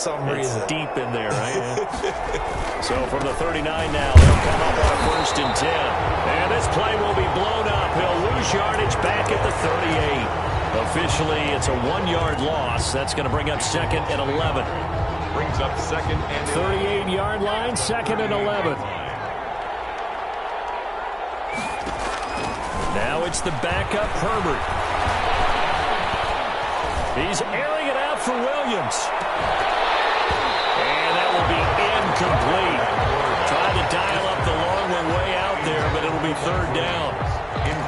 some reason. It's deep in there, right? So from the 39 now, they'll come up on a 1st and 10. And this play will be blown up. He'll lose yardage back at the 38. Officially, it's a 1-yard loss. That's going to bring up 2nd and 11. Brings up 2nd and 38-yard line, 2nd and 11. Now it's the backup Herbert. He's airing it out for Williams. And that will be incomplete. Trying to dial up the long one way out there, but it'll be 3rd down.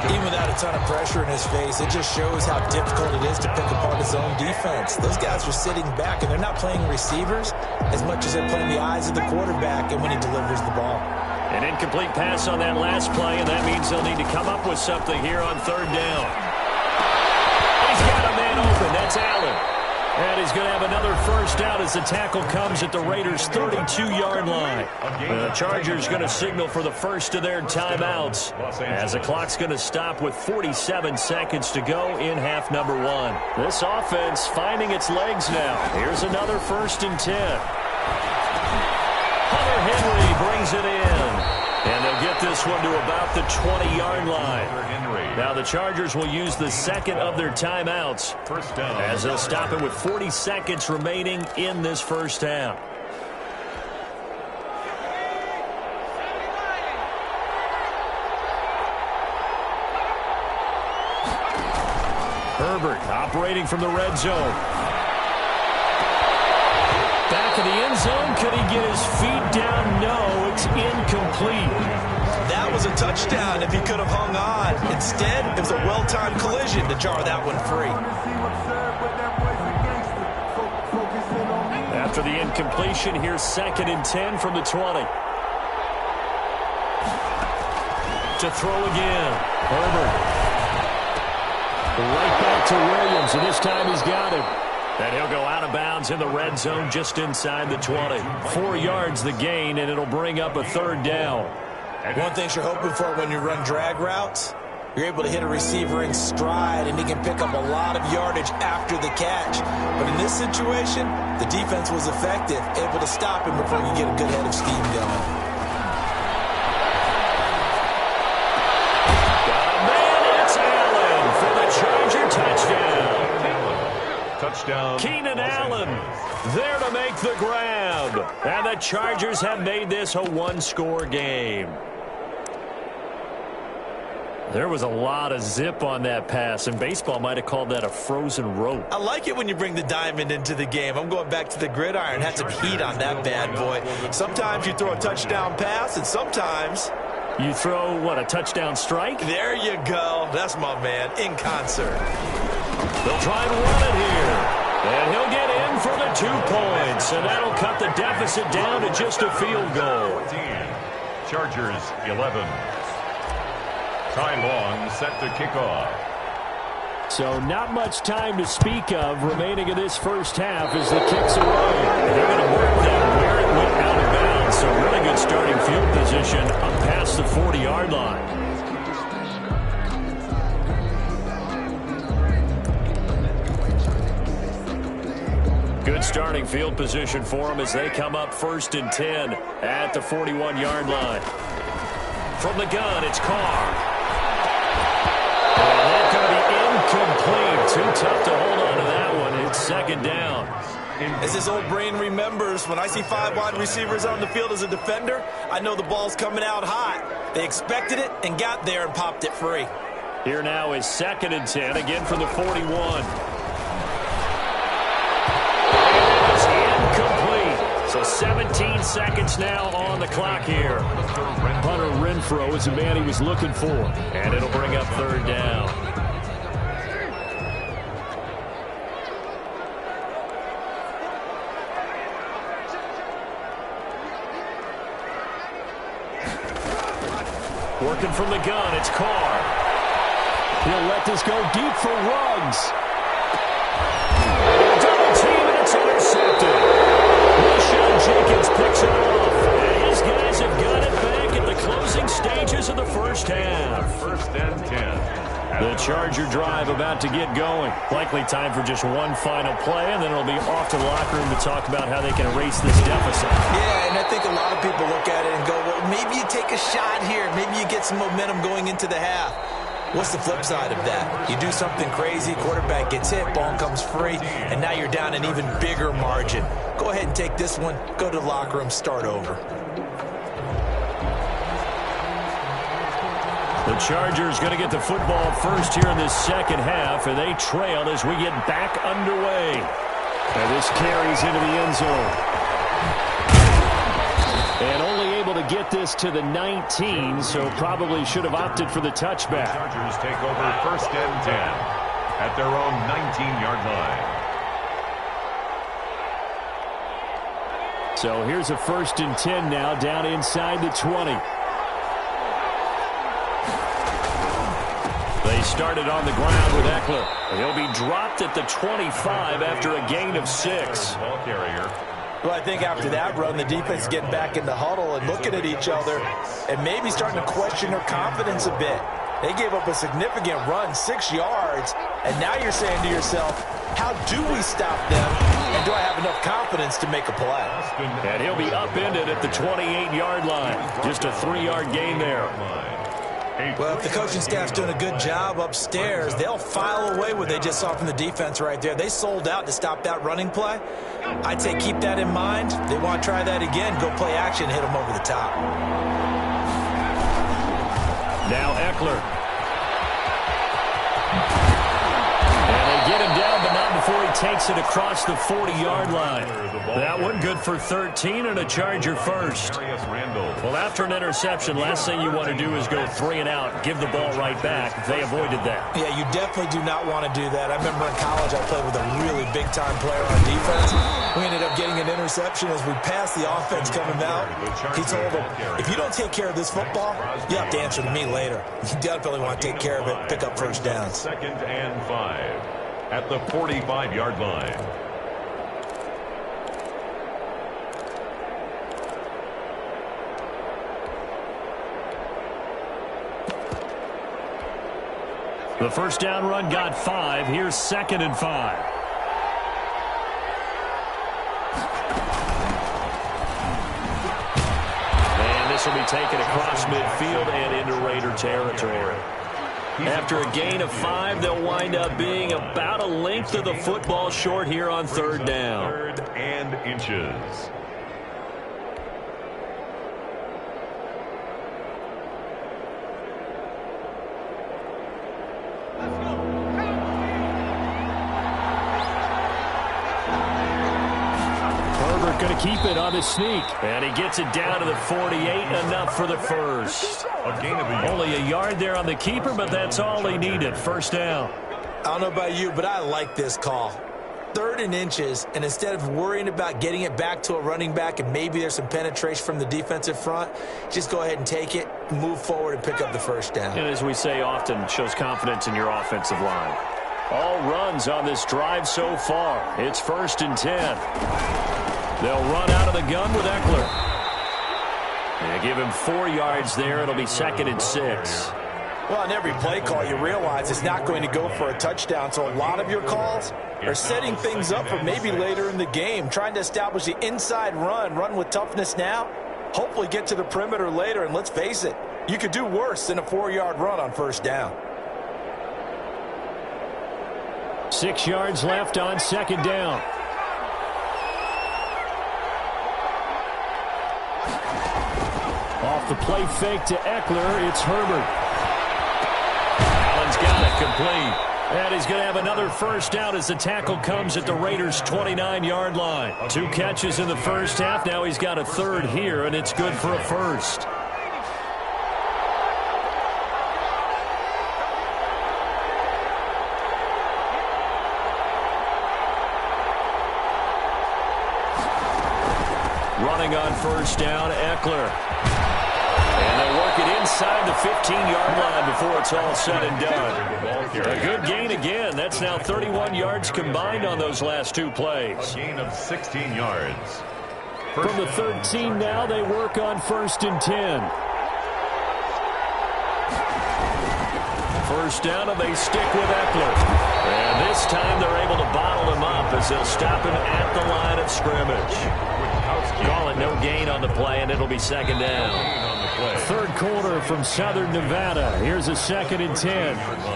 Even without a ton of pressure in his face, it just shows how difficult it is to pick apart his own defense. Those guys are sitting back, and they're not playing receivers as much as they're playing the eyes of the quarterback and when he delivers the ball. An incomplete pass on that last play, and that means they'll need to come up with something here on 3rd down. He's got a man open. That's Allen. And he's going to have another 1st down as the tackle comes at the Raiders' 32-yard line. The Chargers going to signal for the first of their timeouts as the clock's going to stop with 47 seconds to go in half number 1. This offense finding its legs now. Here's another 1st and 10. Hunter Henry brings it in. And they'll get this one to about the 20-yard line. Now the Chargers will use the 2nd of their timeouts as they'll stop it with 40 seconds remaining in this 1st half. Herbert operating from the red zone. Back of the end zone. Could he get his feet down? No, it's incomplete. That was a touchdown if he could have hung on. Instead, it was a well-timed collision to jar that one free. After the incompletion, here's 2nd and 10 from the 20. To throw again. Herbert. Right back to Williams, and this time he's got him. And he'll go out of bounds in the red zone just inside the 20. 4 yards the gain, and it'll bring up a 3rd down. One thing you're hoping for when you run drag routes, you're able to hit a receiver in stride, and he can pick up a lot of yardage after the catch. But in this situation, the defense was effective, able to stop him before you get a good head of steam going. Got a man, it's Allen for the Charger touchdown. touchdown. Keenan Allen there to make the grab. And the Chargers have made this a one-score game. There was a lot of zip on that pass, and baseball might have called that a frozen rope. I like it when you bring the diamond into the game. I'm going back to the gridiron. Had some heat on that bad boy. Sometimes you throw a touchdown pass, and sometimes you throw, what, a touchdown strike? There you go. That's my man, in concert. They'll try and run it here. And he'll get in for the 2 points, and that'll cut the deficit down to just a field goal. 14. Chargers 11. Ty Long set to kick off. So not much time to speak of remaining in this first half as the kick's away. They're going to mark that where it went out of bounds. So really good starting field position up past the 40-yard line. Good starting field position for them as they come up 1st and 10 at the 41-yard line. From the gun, it's Carr. And that's going to be incomplete. Too tough to hold on to that one. It's 2nd down. As his old brain remembers, when I see 5 wide receivers on the field as a defender, I know the ball's coming out hot. They expected it and got there and popped it free. Here now is 2nd and 10, again from the 41. So 17 seconds now on the clock here. Hunter Renfrow is the man he was looking for. And it'll bring up 3rd down. Working from the gun, it's Carr. He'll let this go deep for Ruggs. Double team, and it's intercepted. Jenkins picks it off, and his guys have got it back at the closing stages of the first half. 1st and 10. The Charger drive about to get going. Likely time for just one final play, and then it'll be off to the locker room to talk about how they can erase this deficit. Yeah, and I think a lot of people look at it and go, well, maybe you take a shot here. Maybe you get some momentum going into the half. What's the flip side of that? You do something crazy, quarterback gets hit, ball comes free, and now you're down an even bigger margin. Go ahead and take this one, go to the locker room, start over. The Chargers going to get the football first here in this second half, and they trail as we get back underway. And this carries into the end zone. And only able to get this to the 19, so probably should have opted for the touchback. The Chargers take over first and 10 at their own 19-yard line. So here's a first and 10 now down inside the 20. They started on the ground with Eckler. He'll be dropped at the 25 after a gain of 6. Ball carrier. Well, I think after that run, the defense is getting back in the huddle and looking at each other and maybe starting to question their confidence a bit. They gave up a significant run, 6 yards, and now you're saying to yourself, how do we stop them, and do I have enough confidence to make a play? And he'll be upended at the 28-yard line. Just a 3-yard gain there. Well, if the coaching staff's doing a good job upstairs, they'll file away what they just saw from the defense right there. They sold out to stop that running play. I'd say keep that in mind. They want to try that again, go play action, hit them over the top. Now Eckler. And they get him down, but not before he takes it across the 40-yard line. That one good for 13 and a Charger first. Well, after an interception, last thing you want to do is go 3 and out, give the ball right back. They avoided that. Yeah, you definitely do not want to do that. I remember in college I played with a really big-time player on defense. We ended up getting an interception as we passed the offense coming out. He told him, if you don't take care of this football, you have to answer to me later. You definitely want to take care of it, pick up first downs. Second and 5 at the 45-yard line. The first down run got 5. Here's second and 5. And this will be taken across midfield and into Raider territory. After a gain of 5, they'll wind up being about a length of the football short here on third down. 3rd and inches. Going to keep it on his sneak. And he gets it down to the 48, enough for the first. Only a yard there on the keeper, but that's all he needed. First down. I don't know about you, but I like this call. 3rd and inches, and instead of worrying about getting it back to a running back and maybe there's some penetration from the defensive front, just go ahead and take it, move forward, and pick up the first down. And as we say often, shows confidence in your offensive line. All runs on this drive so far. It's 1st and 10. They'll run out of the gun with Eckler. They give him 4 yards there. It'll be 2nd and 6. Well, on every play call, you realize it's not going to go for a touchdown. So a lot of your calls are setting things up for maybe later in the game, trying to establish the inside run with toughness now, hopefully get to the perimeter later. And let's face it, you could do worse than a 4-yard run on first down. 6 yards left on 2nd down. Off the play fake to Eckler, it's Herbert. Allen's got it complete. And he's going to have another first down as the tackle comes at the Raiders' 29-yard line. 2 catches in the first half. Now he's got a 3rd here, and it's good for a first. Running on first down, Eckler. And they'll work it inside the 15-yard line before it's all said and done. A good gain again. That's now 31 yards combined on those last 2 plays. A gain of 16 yards. From the 13 now, they work on 1st and 10. first down, and they stick with Eckler. And this time they're able to bottle him up as they'll stop him at the line of scrimmage. Call it no gain on the play, and it'll be second down. Third quarter from Southern Nevada. Here's a 2nd and 10.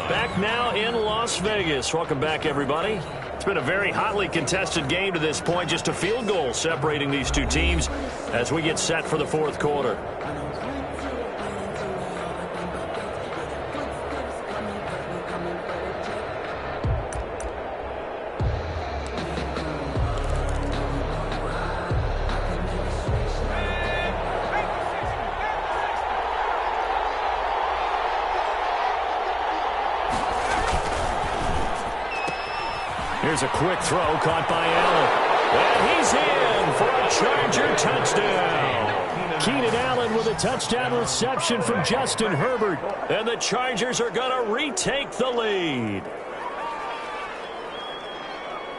Back now in Las Vegas. Welcome back, everybody. It's been a very hotly contested game to this point. Just a field goal separating these two teams as we get set for the fourth quarter. Here's a quick throw caught by Allen. And he's in for a Charger touchdown. Keenan Allen with a touchdown reception from Justin Herbert. And the Chargers are going to retake the lead.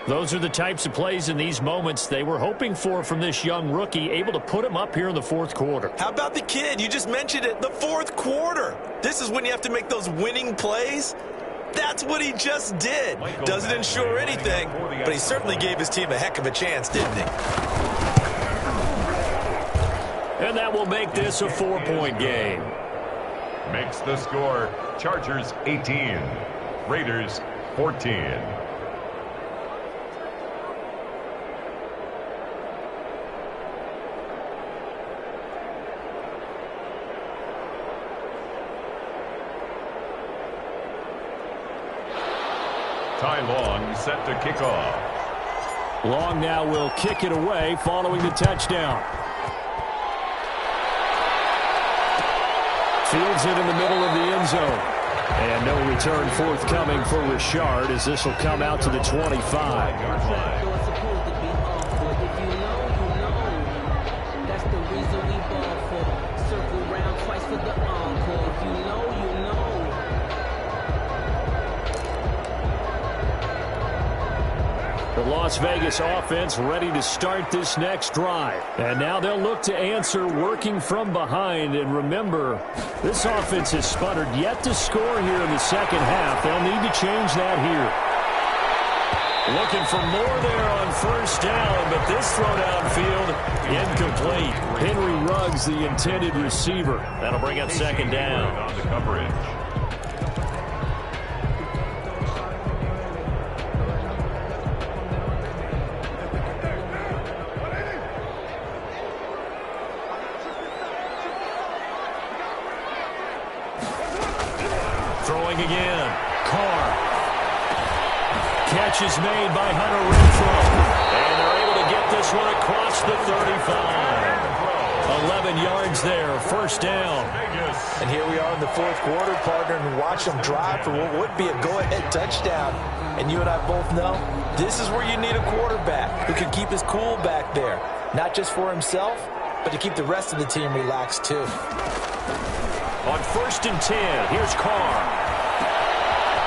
Those are the types of plays in these moments they were hoping for from this young rookie, able to put him up here in the fourth quarter. How about the kid? You just mentioned it, the fourth quarter. This is when you have to make those winning plays. That's what he just did. Doesn't ensure anything, but he certainly gave his team a heck of a chance, didn't he? And that will make this a 4-point game. Makes the score Chargers 18, Raiders 14. Ty Long set to kick off. Long now will kick it away following the touchdown. Fields it in the middle of the end zone. And no return forthcoming for Richard as this will come out to the 25. The Las Vegas offense ready to start this next drive. And now they'll look to answer working from behind. And remember, this offense has sputtered yet to score here in the second half. They'll need to change that here. Looking for more there on first down, but this throw downfield incomplete. Henry Ruggs, the intended receiver. That'll bring up second down. On the coverage. Throwing again. Carr. Catch is made by Hunter Renfrow. And they're able to get this one across the 35. 11 yards there. First down. And here we are in the fourth quarter, partner, and watch them drive for what would be a go-ahead touchdown. And you and I both know this is where you need a quarterback who can keep his cool back there. Not just for himself, but to keep the rest of the team relaxed too. On first and 10, here's Carr.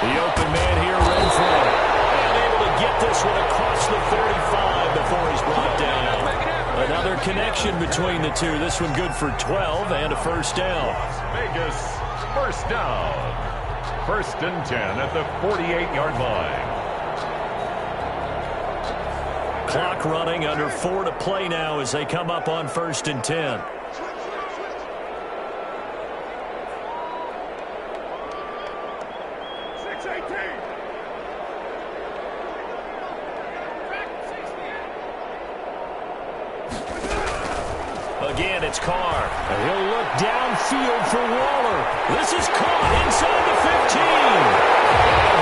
The open man here, Renfrow. And able to get this one across the 35 before he's brought down. Another connection between the two. This one good for 12 and a first down. Las Vegas, first down. First and 10 at the 48-yard line. Clock running, under 4 to play now as they come up on first and 10. Again, it's Carr. And he'll look downfield for Waller. This is caught inside the 15.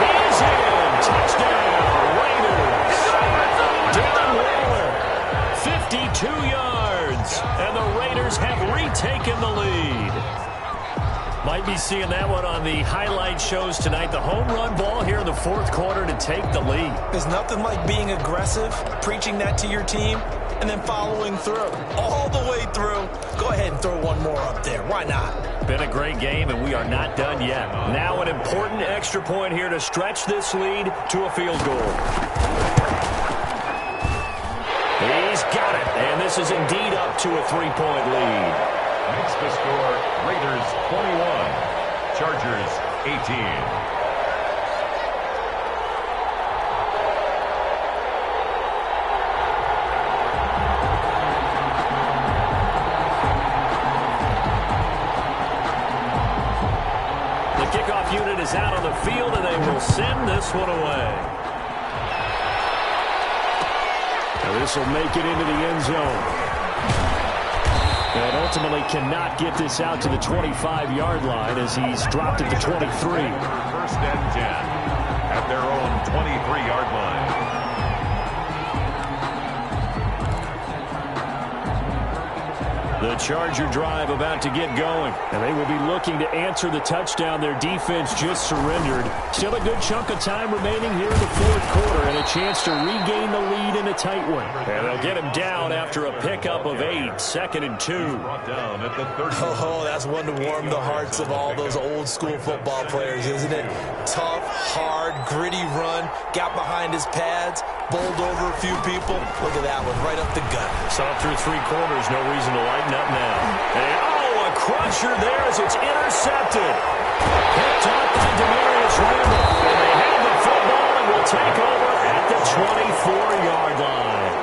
He is in. Touchdown, Raiders. Down Waller. 52 yards. And the Raiders have retaken the lead. Might be seeing that one on the highlight shows tonight. The home run ball here in the fourth quarter to take the lead. There's nothing like being aggressive, preaching that to your team, and then following through. All the way through. Go ahead and throw one more up there. Why not? Been a great game, and we are not done yet. Now an important extra point here to stretch this lead to a field goal. He's got it, and this is indeed up to a 3-point lead. Makes the score Raiders 21, Chargers 18. Kickoff unit is out on the field, and they will send this one away. Now this will make it into the end zone. And ultimately cannot get this out to the 25-yard line as he's dropped it to 23. First and 10 at their own 23-yard line. The Charger drive about to get going. And they will be looking to answer the touchdown their defense just surrendered. Still a good chunk of time remaining here in the fourth quarter and a chance to regain the lead in a tight one. And they'll get him down after a pickup of 8, 2nd and 2. Brought down at the 30. Oh, that's one to warm the hearts of all those old school football players, isn't it? Tough, hard, gritty run, got behind his pads, bowled over a few people. Look at that one, right up the gut. So through 3 quarters, no reason to lighten up now. And, a crusher there as it's intercepted. Picked off by Demarius Randall. And they have the football and will take over at the 24-yard line.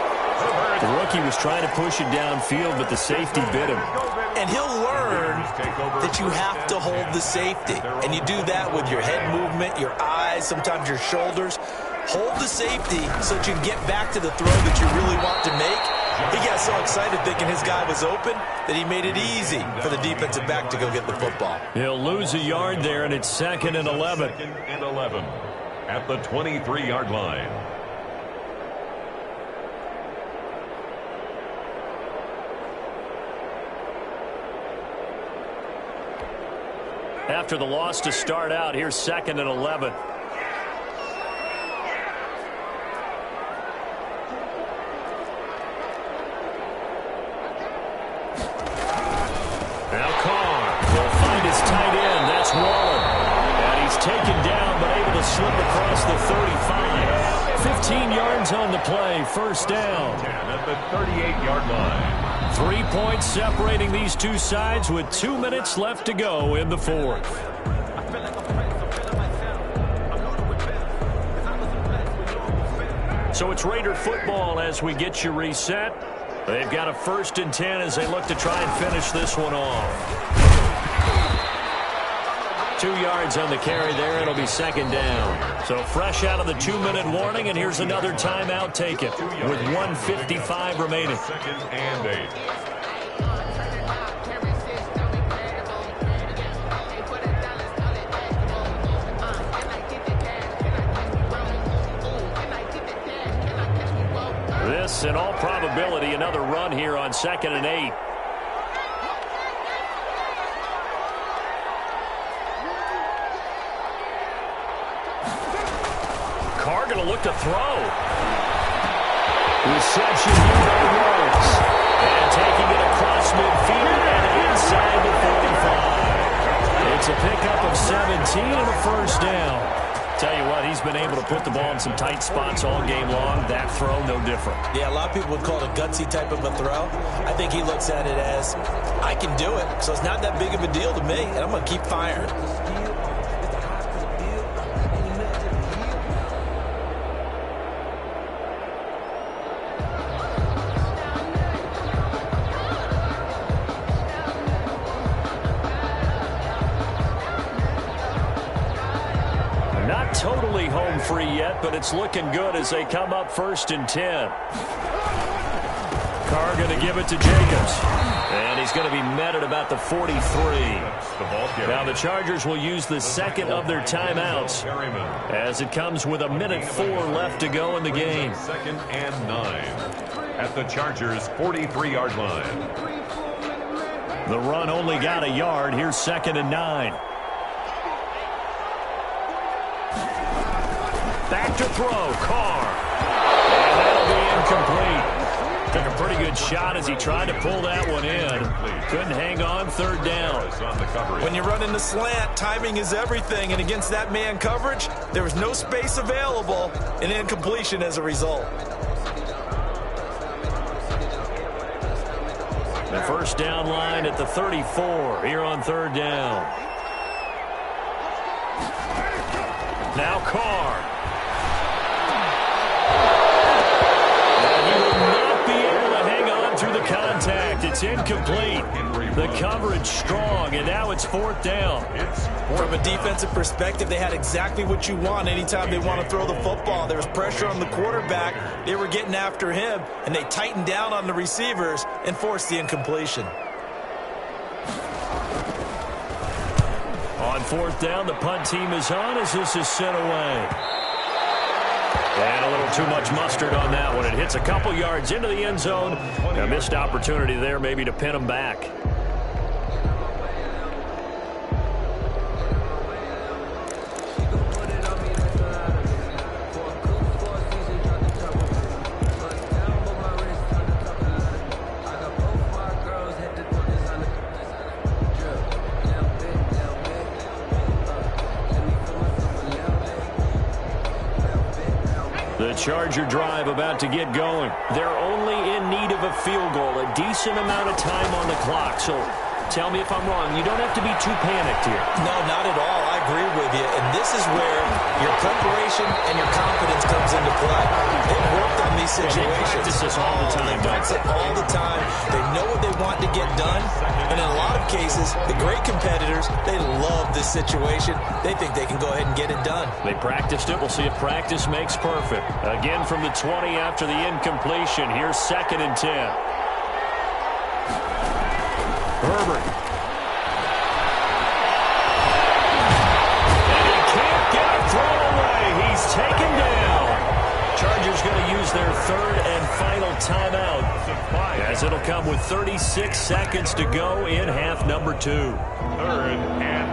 The rookie was trying to push it downfield, but the safety bit him. And he'll learn that you have to hold the safety. And you do that with your head movement, your eyes, sometimes your shoulders. Hold the safety so that you can get back to the throw that you really want to make. He got so excited thinking his guy was open that he made it easy for the defensive back to go get the football. He'll lose a yard there, and it's 2nd and 11. 2nd and 11 at the 23-yard line. After the loss to start out, here's 2nd and 11. Now Carr will find his tight end. That's Waller. And he's taken down, but able to slip across the 35. 15 yards on the play. First down. 10 at the 38-yard line. 3 points separating these two sides with 2 minutes left to go in the fourth. So it's Raider football as we get you reset. They've got a 1st and 10 as they look to try and finish this one off. 2 yards on the carry there. It'll be 2nd down. So fresh out of the 2-minute warning, and here's another timeout taken with 1:55 remaining. 2nd and 8. This, in all probability, another run here on 2nd and 8. Carr going to look to throw. Reception here by Rhodes. And taking it across midfield and inside the 45. It's a pickup of 17 and a first down. Tell you what, he's been able to put the ball in some tight spots all game long. That throw, no different. Yeah, a lot of people would call it a gutsy type of a throw. I think he looks at it as, I can do it, so it's not that big of a deal to me, and I'm going to keep firing. Totally home free yet, but it's looking good as they come up 1st and 10. Carr going to give it to Jacobs. And he's going to be met at about the 43. Now the Chargers will use the 2nd of their timeouts as it comes with 1:04 left to go in the game. 2nd and 9 at the Chargers' 43-yard line. The run only got a yard. Here's 2nd and 9. Back to throw, Carr. And that'll be incomplete. Took a pretty good shot as he tried to pull that one in. Couldn't hang on, 3rd down. When you run in the slant, timing is everything. And against that man coverage, there was no space available, and incompletion as a result. The first down line at the 34 here on 3rd down. Now Carr. And he will not be able to hang on through the contact. It's incomplete. The coverage strong, and now it's 4th down. From a defensive perspective, they had exactly what you want anytime they want to throw the football. There was pressure on the quarterback. They were getting after him, and they tightened down on the receivers and forced the incompletion. On 4th down, the punt team is on as this is sent away. And a little too much mustard on that one. It hits a couple yards into the end zone. A missed opportunity there maybe to pin them back. The Charger drive about to get going. They're only in need of a field goal, a decent amount of time on the clock. So tell me if I'm wrong. You don't have to be too panicked here. No, not at all. I agree with you. And this is where your preparation and your confidence comes into play. They've worked on these situations. They practice this all the time. They practice it all the time. They know what they want to get done. And in a lot of cases, the great competitors, they love this situation. They think they can go ahead and get it done. They practiced it. We'll see if practice makes perfect. Again from the 20 after the incompletion. Here's 2nd and 10. Herbert. And he can't get a throw away. He's taken down. Chargers going to use their 3rd and final timeout, as it'll come with 36 seconds to go in half number 2. 3rd and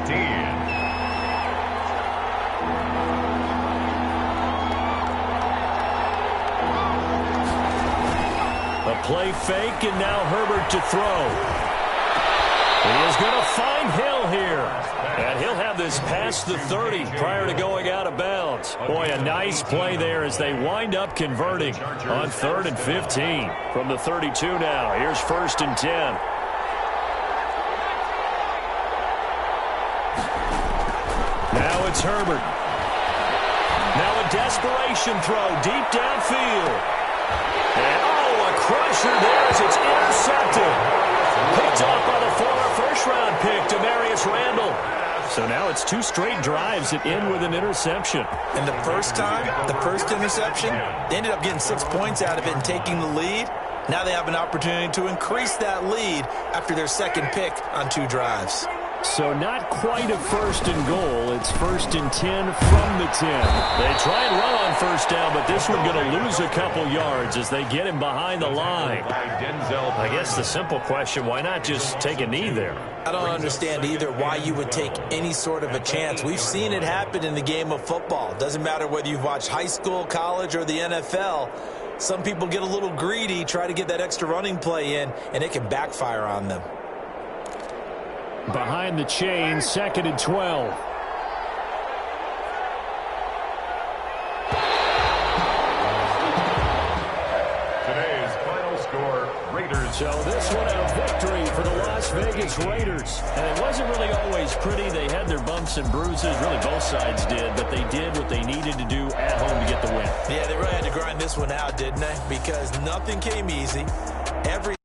15. A play fake, and now Herbert to throw. He is going to find Hill here. And he'll have this past the 30 prior to going out of bounds. Boy, a nice play there as they wind up converting on 3rd and 15. From the 32 now, here's 1st and 10. Now it's Herbert. Now a desperation throw deep downfield. And a crusher there as it's intercepted. Picked off by the former first-round pick, Demarius Randall. So now it's 2 straight drives that end with an interception. And the first time, the first interception, they ended up getting 6 points out of it and taking the lead. Now they have an opportunity to increase that lead after their 2nd pick on 2 drives. So not quite a 1st and goal. It's 1st and 10 from the 10. They try and run on 1st down, but this one going to lose a couple yards as they get him behind the line. I guess the simple question, why not just take a knee there? I don't understand either why you would take any sort of a chance. We've seen it happen in the game of football. Doesn't matter whether you've watched high school, college, or the NFL. Some people get a little greedy, try to get that extra running play in, and it can backfire on them. Behind the chain, 2nd and 12. Today's final score, Raiders. So this one a victory for the Las Vegas Raiders. And it wasn't really always pretty. They had their bumps and bruises. Really both sides did. But they did what they needed to do at home to get the win. Yeah, they really had to grind this one out, didn't they? Because nothing came easy. Every